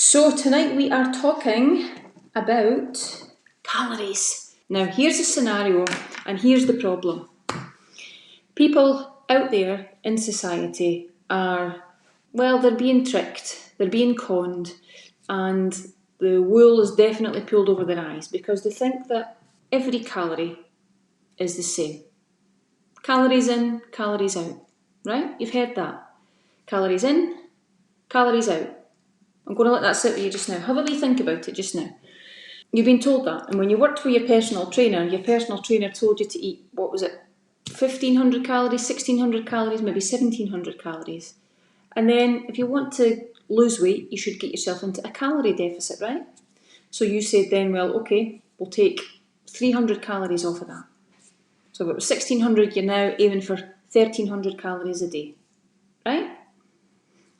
So tonight we are talking about calories. Now here's a scenario and here's the problem. People out there in society are, they're being tricked, they're being conned, and the wool is definitely pulled over their eyes because they think that every calorie is the same. Calories in, calories out, right? You've heard that. Calories in, calories out. I'm going to let that sit with you just now. Have a wee think about it just now. You've been told that, and when you worked with your personal trainer told you to eat, 1,500 calories, 1,600 calories, maybe 1,700 calories. And then if you want to lose weight, you should get yourself into a calorie deficit, right? So you said then, okay, we'll take 300 calories off of that. So if it was 1,600, you're now aiming for 1,300 calories a day, right?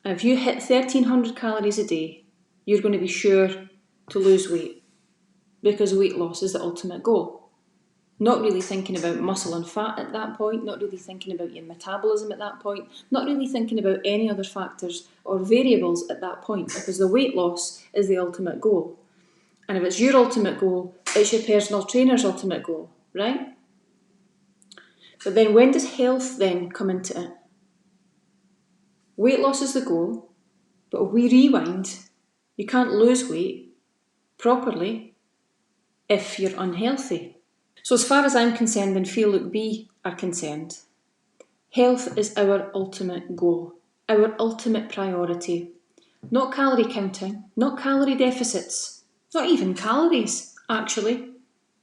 And if you hit 1,300 calories a day, you're going to be sure to lose weight because weight loss is the ultimate goal. Not really thinking about muscle and fat at that point, not really thinking about your metabolism at that point, not really thinking about any other factors or variables at that point, because the weight loss is the ultimate goal. And if it's your ultimate goal, it's your personal trainer's ultimate goal, right? But then when does health then come into it? Weight loss is the goal, but if we rewind, you can't lose weight properly if you're unhealthy. So as far as I'm concerned and feel that we are concerned, health is our ultimate goal, our ultimate priority. Not calorie counting, not calorie deficits, not even calories, actually,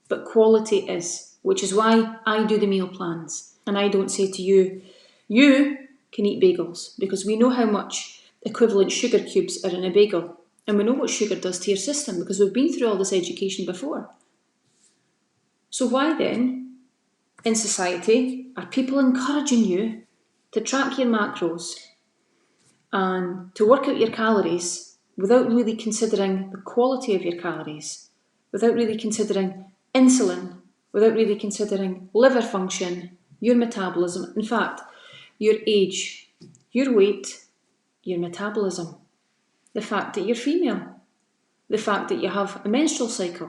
but quality is, which is why I do the meal plans. And I don't say to you, you can eat bagels, because we know how much equivalent sugar cubes are in a bagel. And we know what sugar does to your system, because we've been through all this education before. So why then, in society, are people encouraging you to track your macros and to work out your calories without really considering the quality of your calories, without really considering insulin, without really considering liver function, your metabolism, in fact, your age, your weight, your metabolism, the fact that you're female, the fact that you have a menstrual cycle,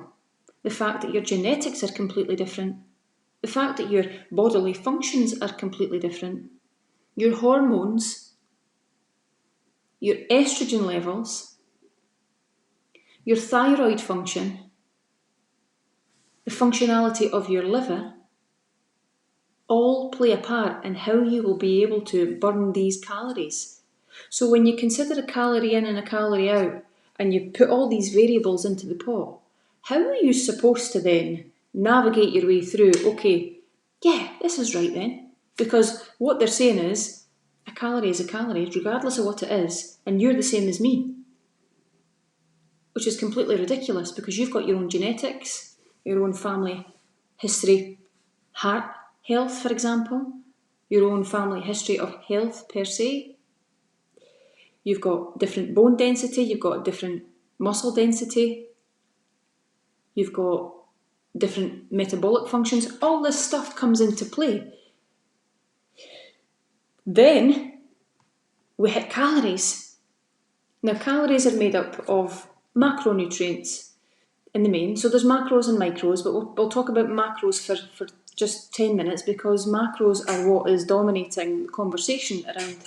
the fact that your genetics are completely different, the fact that your bodily functions are completely different, your hormones, your estrogen levels, your thyroid function, the functionality of your liver, all play a part in how you will be able to burn these calories. So when you consider a calorie in and a calorie out, and you put all these variables into the pot, how are you supposed to then navigate your way through, this is right then? Because what they're saying is, a calorie is a calorie, regardless of what it is, and you're the same as me. Which is completely ridiculous, because you've got your own genetics, your own family history, heart health, for example, your own family history of health per se. You've got different bone density, you've got different muscle density, you've got different metabolic functions. All this stuff comes into play. Then we hit calories. Now, calories are made up of macronutrients in the main. So there's macros and micros, but we'll talk about macros for just 10 minutes, because macros are what is dominating the conversation around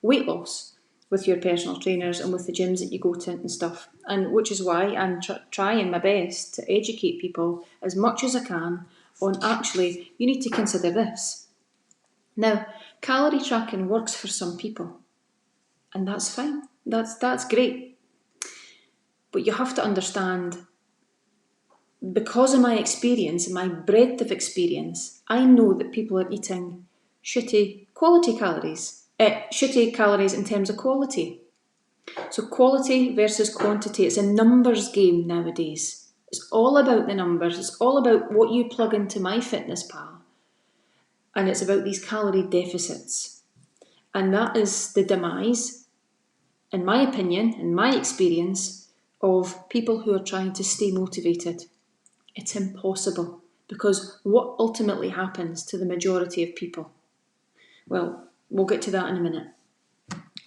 weight loss with your personal trainers and with the gyms that you go to and stuff. And which is why I'm trying my best to educate people as much as I can on actually, you need to consider this. Now, calorie tracking works for some people, and that's fine. That's great. But you have to understand, because of my experience and my breadth of experience, I know that people are eating shitty calories in terms of quality. So quality versus quantity, it's a numbers game nowadays. It's all about the numbers. It's all about what you plug into MyFitnessPal. And it's about these calorie deficits. And that is the demise, in my opinion, in my experience, of people who are trying to stay motivated. It's impossible, because what ultimately happens to the majority of people? Well, we'll get to that in a minute.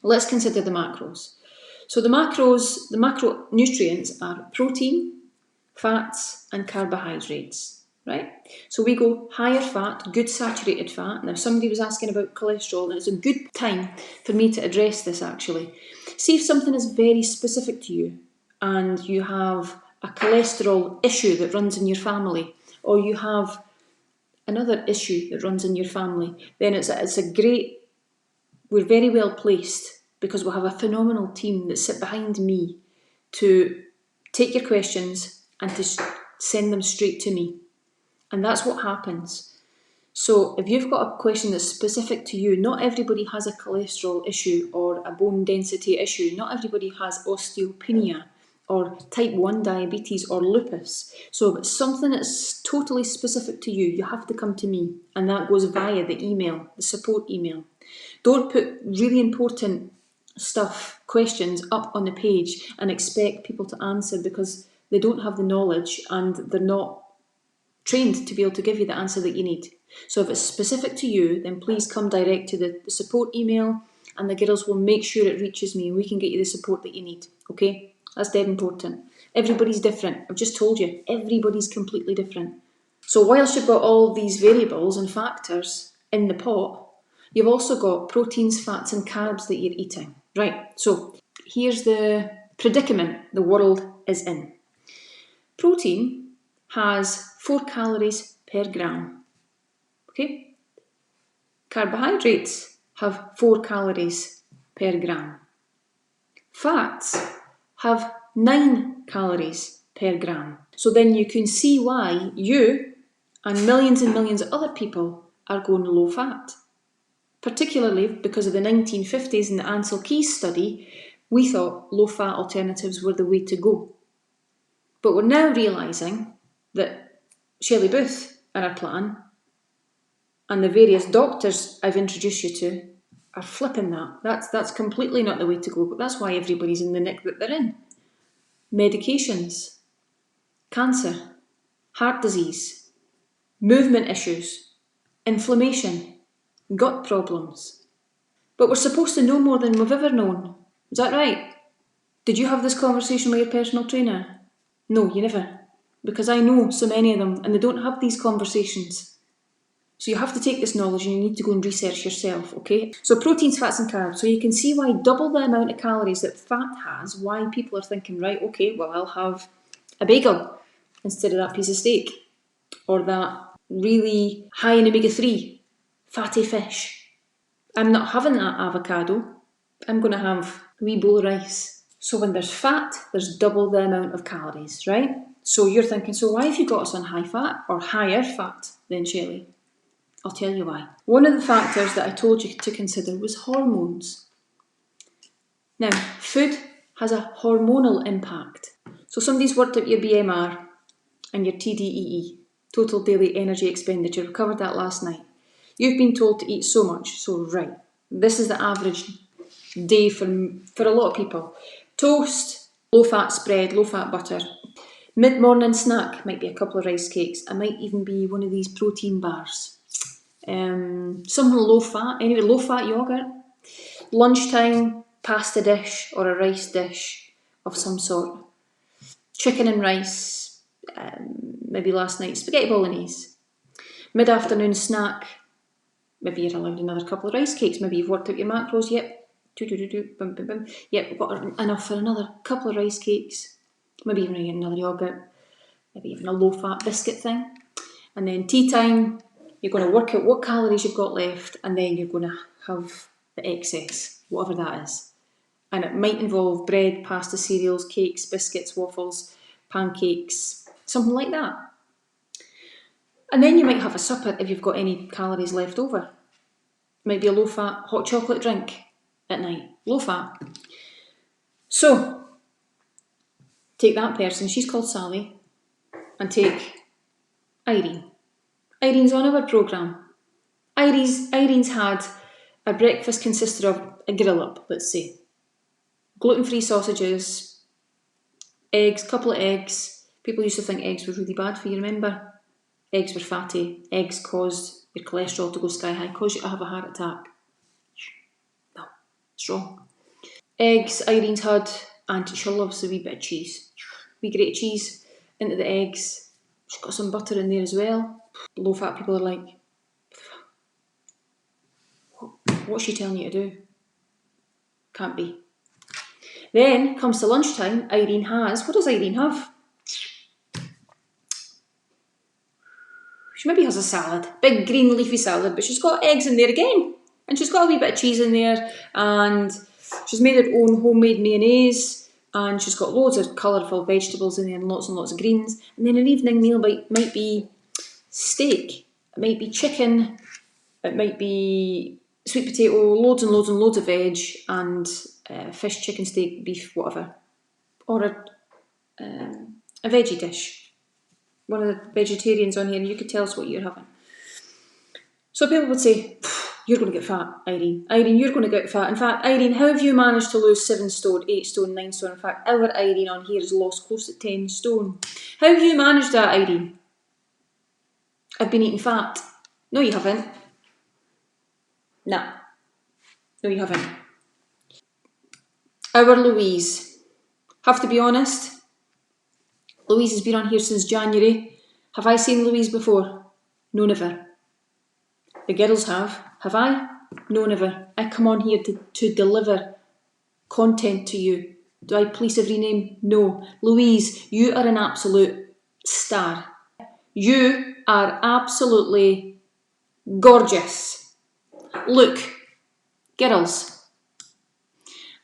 Let's consider the macros. So the macronutrients are protein, fats and carbohydrates, right? So we go higher fat, good saturated fat. Now somebody was asking about cholesterol, and it's a good time for me to address this actually. See if something is very specific to you and you have a cholesterol issue that runs in your family, or you have another issue that runs in your family, then it's a great, we're very well placed because we'll have a phenomenal team that sit behind me to take your questions and to send them straight to me. And that's what happens. So if you've got a question that's specific to you, not everybody has a cholesterol issue or a bone density issue. Not everybody has osteopenia or type 1 diabetes or lupus. So if it's something that's totally specific to you, you have to come to me. And that goes via the email, the support email. Don't put really important stuff, questions up on the page and expect people to answer because they don't have the knowledge and they're not trained to be able to give you the answer that you need. So if it's specific to you, then please come direct to the support email and the girls will make sure it reaches me and we can get you the support that you need. Okay? That's dead important. Everybody's different. I've just told you, everybody's completely different. So whilst you've got all these variables and factors in the pot, you've also got proteins, fats and carbs that you're eating. Right, so here's the predicament the world is in. Protein has 4 calories per gram. Okay? Carbohydrates have 4 calories per gram. Fats have 9 calories per gram. So then you can see why you and millions of other people are going low fat. Particularly because of the 1950s and the Ansel Keys study, we thought low fat alternatives were the way to go. But we're now realising that Shelley Booth and our plan and the various doctors I've introduced you to are flipping that. That's completely not the way to go, but that's why everybody's in the nick that they're in. Medications, cancer, heart disease, movement issues, inflammation, gut problems. But we're supposed to know more than we've ever known. Is that right? Did you have this conversation with your personal trainer? No, you never. Because I know so many of them and they don't have these conversations. So you have to take this knowledge and you need to go and research yourself, okay? So proteins, fats and carbs. So you can see why double the amount of calories that fat has, why people are thinking, right, okay, well, I'll have a bagel instead of that piece of steak. Or that really high in omega-3 fatty fish. I'm not having that avocado. I'm going to have a wee bowl of rice. So when there's fat, there's double the amount of calories, right? So you're thinking, so why have you got us on high fat or higher fat then, Shelley? I'll tell you why. One of the factors that I told you to consider was hormones. Now, food has a hormonal impact. So somebody's worked out your BMR and your TDEE, total daily energy expenditure. We covered that last night. You've been told to eat so much, so right. This is the average day for a lot of people. Toast, low-fat spread, low-fat butter. Mid-morning snack might be a couple of rice cakes. It might even be one of these protein bars. Something low-fat, anyway, low-fat yoghurt. Lunchtime, pasta dish or a rice dish of some sort. Chicken and rice, maybe last night, spaghetti bolognese. Mid-afternoon snack, maybe you're allowed another couple of rice cakes, maybe you've worked out your macros, yep, yep, we've got enough for another couple of rice cakes, maybe even another yoghurt, maybe even a low-fat biscuit thing. And then tea time, you're going to work out what calories you've got left and then you're going to have the excess, whatever that is. And it might involve bread, pasta, cereals, cakes, biscuits, waffles, pancakes, something like that. And then you might have a supper if you've got any calories left over. It might be a low-fat hot chocolate drink at night, low-fat. So, take that person, she's called Sally, and take Irene. Irene's on our programme. Irene's had a breakfast consisted of a grill-up, let's say. Gluten-free sausages, eggs, couple of eggs. People used to think eggs were really bad for you, remember? Eggs were fatty. Eggs caused your cholesterol to go sky high, caused you to have a heart attack. No, it's wrong. Eggs, Irene's had, and she loves a wee bit of cheese. Wee grate cheese into the eggs. She's got some butter in there as well. Low fat people are like, what's she telling you to do? Can't be. Then comes to lunchtime, Irene has, what does Irene have? She maybe has a salad, big green leafy salad, but she's got eggs in there again. And she's got a wee bit of cheese in there, and she's made her own homemade mayonnaise, and she's got loads of colourful vegetables in there and lots of greens. And then an evening meal might be steak, it might be chicken, it might be sweet potato, loads and loads of veg, and fish, chicken, steak, beef, whatever. Or a veggie dish. One of the vegetarians on here, and you could tell us what you're having. So people would say, you're going to get fat, Irene. Irene, you're going to get fat. In fact, Irene, how have you managed to lose 7 stone, 8 stone, 9 stone? In fact, our Irene on here has lost close to 10 stone. How have you managed that, Irene? I've been eating fat. No, you haven't. Nah. No, you haven't. Our Louise. Have to be honest, Louise has been on here since January. Have I seen Louise before? No, never. The girls have. Have I? No, never. I come on here to deliver content to you. Do I police every name? No. Louise, you are an absolute star. You are absolutely gorgeous. Look, girls,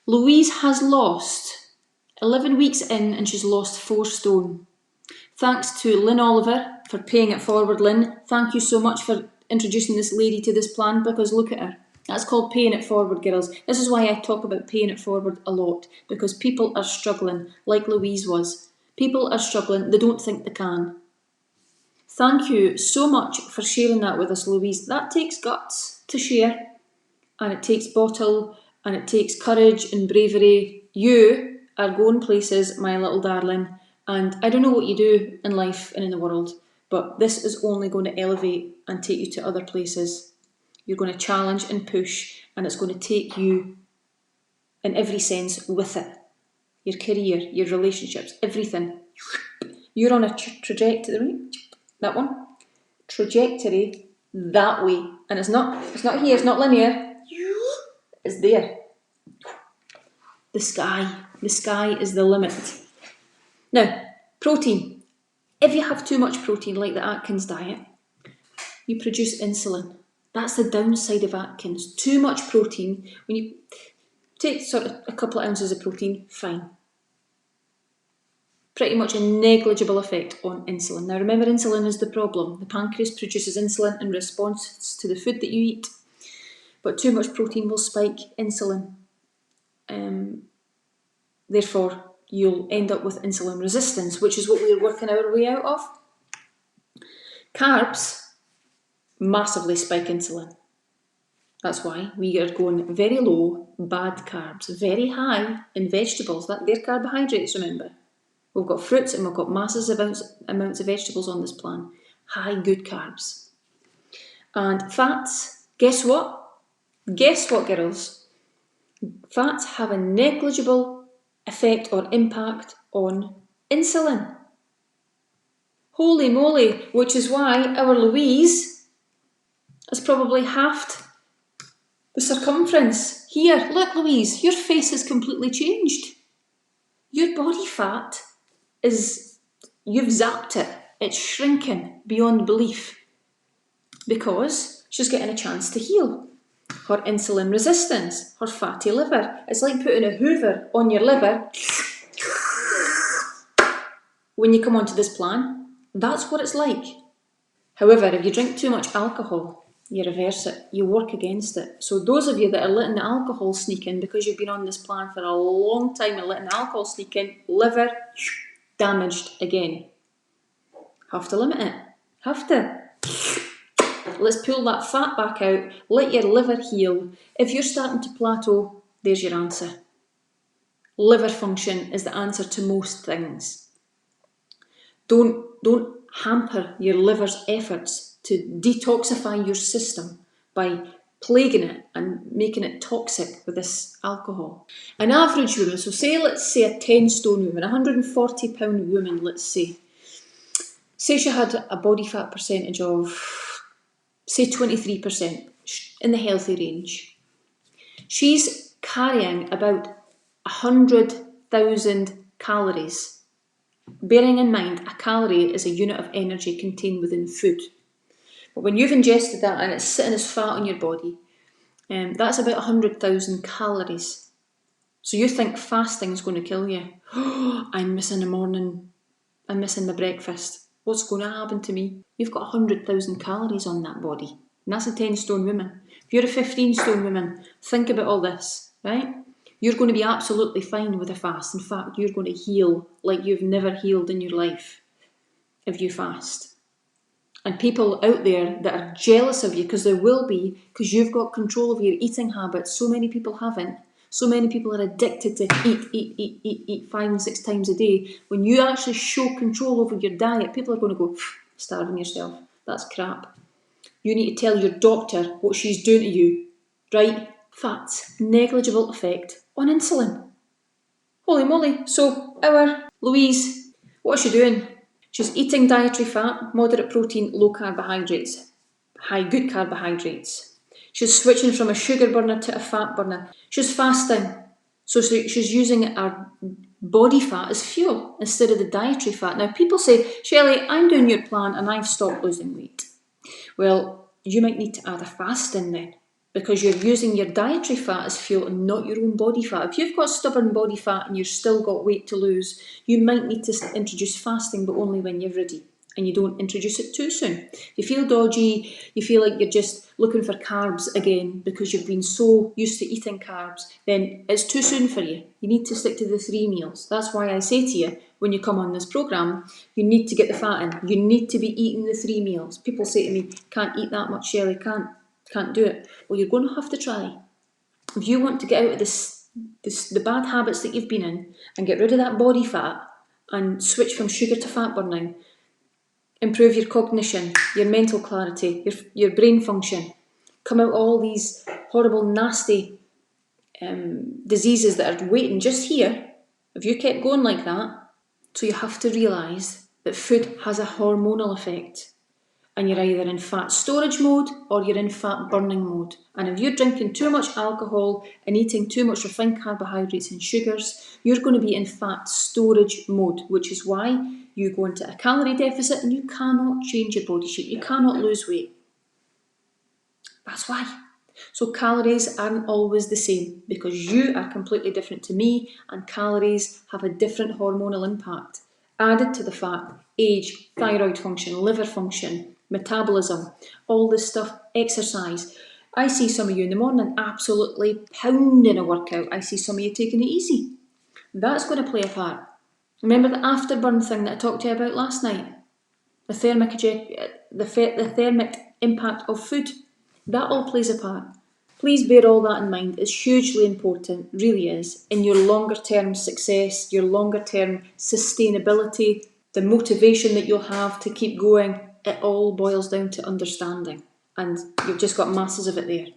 Louise has lost 11 weeks in and she's lost 4 stone. Thanks to Lynn Oliver for paying it forward. Lynn, thank you so much for introducing this lady to this plan, because look at her. That's called paying it forward, girls. This is why I talk about paying it forward a lot, because people are struggling, like Louise was. People are struggling, they don't think they can. Thank you so much for sharing that with us, Louise. That takes guts to share, and it takes bottle, and it takes courage and bravery. You are going places, my little darling, and I don't know what you do in life and in the world, but this is only going to elevate and take you to other places. You're going to challenge and push, and it's going to take you in every sense with it. Your career, your relationships, everything. You're on a trajectory, that one, trajectory that way, and it's not here, it's not linear, it's there. The sky is the limit. Now, protein. If you have too much protein, like the Atkins diet, you produce insulin. That's the downside of Atkins. Too much protein. When you take sort of a couple of ounces of protein, fine. Pretty much a negligible effect on insulin. Now remember, insulin is the problem. The pancreas produces insulin in response to the food that you eat, but too much protein will spike insulin. Therefore, you'll end up with insulin resistance, which is what we're working our way out of. Carbs massively spike insulin. That's why we are going very low, bad carbs, very high in vegetables. They're carbohydrates, remember. We've got fruits and we've got massive amounts of vegetables on this plan. High, good carbs. And fats, guess what? Guess what, girls? Fats have a negligible effect or impact on insulin. Holy moly, which is why our Louise has probably halved the circumference. Here, look Louise, your face has completely changed. Your body fat you've zapped it. It's shrinking beyond belief because she's getting a chance to heal. Her insulin resistance, her fatty liver. It's like putting a hoover on your liver. When you come onto this plan, that's what it's like. However, if you drink too much alcohol, you reverse it, you work against it. So those of you that are letting the alcohol sneak in because you've been on this plan for a long time and letting the alcohol sneak in, liver damaged again. Have to limit it. Have to. Let's pull that fat back out, let your liver heal. If you're starting to plateau, there's your answer. Liver function is the answer to most things. Don't hamper your liver's efforts to detoxify your system by plaguing it and making it toxic with this alcohol. An average woman, so let's say a 10 stone woman, 140 pound woman, let's say she had a body fat percentage of, say 23%, in the healthy range. She's carrying about 100,000 calories. Bearing in mind, a calorie is a unit of energy contained within food. But when you've ingested that and it's sitting as fat on your body, that's about 100,000 calories. So you think fasting is going to kill you. I'm missing the morning, I'm missing my breakfast. What's going to happen to me? You've got 100,000 calories on that body. And that's a 10 stone woman. If you're a 15 stone woman, think about all this, right? You're going to be absolutely fine with a fast. In fact, you're going to heal like you've never healed in your life if you fast. And people out there that are jealous of you, because there will be, because you've got control of your eating habits. So many people haven't. So many people are addicted to eat 5 and 6 times a day. When you actually show control over your diet, people are going to go, starving yourself. That's crap. You need to tell your doctor what she's doing to you, right? Fat's negligible effect on insulin. Holy moly. So our Louise, what's she doing? She's eating dietary fat, moderate protein, low carbohydrates, high good carbohydrates. She's switching from a sugar burner to a fat burner. She's fasting. So she's using our body fat as fuel instead of the dietary fat. Now people say, Shelley, I'm doing your plan and I've stopped losing weight. Well, you might need to add a fast in then, because you're using your dietary fat as fuel and not your own body fat. If you've got stubborn body fat and you've still got weight to lose, you might need to introduce fasting, but only when you're ready. And you don't introduce it too soon. If you feel dodgy, you feel like you're just looking for carbs again because you've been so used to eating carbs, then it's too soon for you. You need to stick to the 3 meals. That's why I say to you, when you come on this programme, you need to get the fat in. You need to be eating the 3 meals. People say to me, can't eat that much, Shelley, can't do it. Well, you're going to have to try. If you want to get out of the bad habits that you've been in and get rid of that body fat and switch from sugar to fat burning, improve your cognition, your mental clarity, your brain function, come out all these horrible, nasty diseases that are waiting just here, if you kept going like that. So you have to realise that food has a hormonal effect, and you're either in fat storage mode or you're in fat burning mode. And if you're drinking too much alcohol and eating too much refined carbohydrates and sugars, you're going to be in fat storage mode, which is why you go into a calorie deficit and you cannot change your body shape. You cannot lose weight. That's why. So calories aren't always the same, because you are completely different to me, and calories have a different hormonal impact. Added to the fact, age, thyroid function, liver function, metabolism, all this stuff, exercise. I see some of you in the morning absolutely pounding a workout. I see some of you taking it easy. That's going to play a part. Remember the afterburn thing that I talked to you about last night? The thermic impact of food. That all plays a part. Please bear all that in mind. It's hugely important, really is, in your longer term success, your longer term sustainability, the motivation that you'll have to keep going. It all boils down to understanding, and you've just got masses of it there.